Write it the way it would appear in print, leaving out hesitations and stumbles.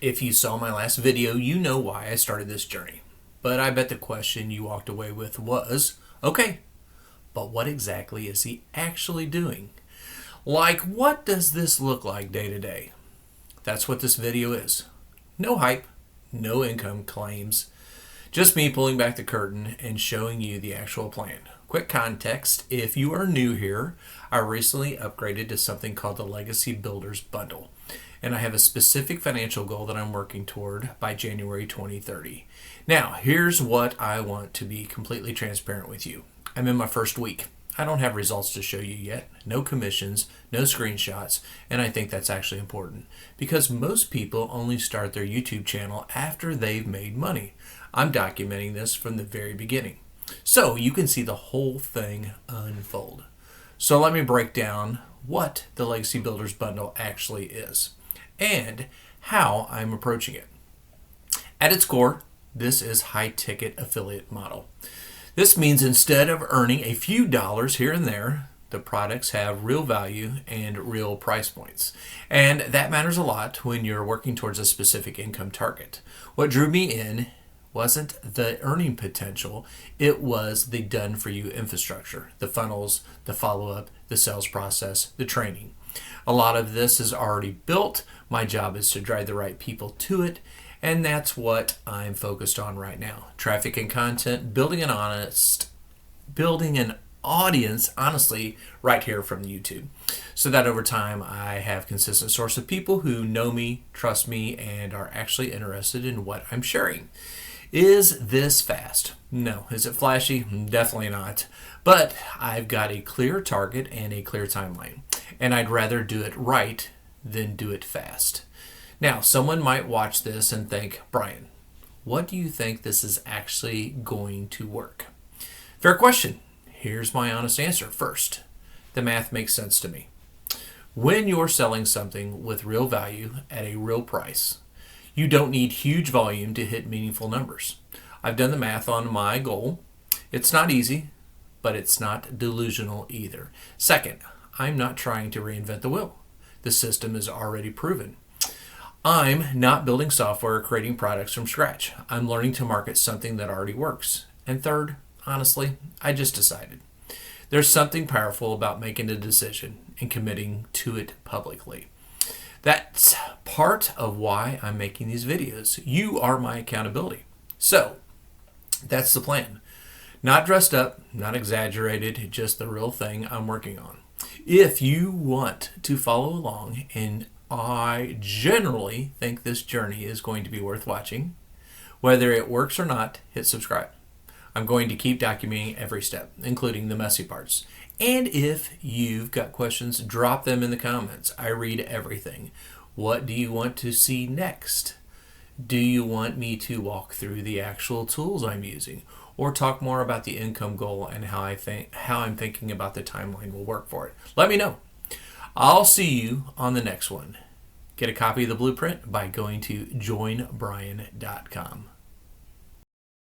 If you saw my last video, you know why I started this journey. But I bet the question you walked away with was, okay, but what exactly is he actually doing? Like, what does this look like day to day? That's what this video is. No hype, no income claims, just me pulling back the curtain and showing you the actual plan. Quick context, if you are new here, I recently upgraded to something called the Legacy Builders Bundle. And I have a specific financial goal that I'm working toward by January 2030. Now, here's what I want to be completely transparent with you. I'm in my first week. I don't have results to show you yet, no commissions, no screenshots, and I think that's actually important because most people only start their YouTube channel after they've made money. I'm documenting this from the very beginning, so you can see the whole thing unfold. So let me break down what the Legacy Builders Bundle actually is and how I'm approaching it. At its core, this is high-ticket affiliate model. This means instead of earning a few dollars here and there, the products have real value and real price points. And that matters a lot when you're working towards a specific income target. What drew me in wasn't the earning potential, it was the done-for-you infrastructure, the funnels, the follow-up, the sales process, the training. A lot of this is already built. My job is to drive the right people to it, and that's what I'm focused on right now. Traffic and content, building an audience, honestly, right here from YouTube. So that over time I have a consistent source of people who know me, trust me, and are actually interested in what I'm sharing. Is this fast? No. Is it flashy? Definitely not. But I've got a clear target and a clear timeline. And I'd rather do it right than do it fast. Now, someone might watch this and think, Brian, what do you think this is actually going to work? Fair question. Here's my honest answer. First, the math makes sense to me. When you're selling something with real value at a real price, you don't need huge volume to hit meaningful numbers. I've done the math on my goal. It's not easy, but it's not delusional either. Second, I'm not trying to reinvent the wheel. The system is already proven. I'm not building software or creating products from scratch. I'm learning to market something that already works. And third, honestly, I just decided. There's something powerful about making a decision and committing to it publicly. That's part of why I'm making these videos. You are my accountability. So, that's the plan. Not dressed up, not exaggerated, just the real thing I'm working on. If you want to follow along, and I generally think this journey is going to be worth watching, whether it works or not, hit subscribe. I'm going to keep documenting every step, including the messy parts. And if you've got questions, drop them in the comments. I read everything. What do you want to see next? Do you want me to walk through the actual tools I'm using, or talk more about the income goal and how I'm thinking about the timeline will work for it? Let me know. I'll see you on the next one. Get a copy of the blueprint by going to joinbrian.com.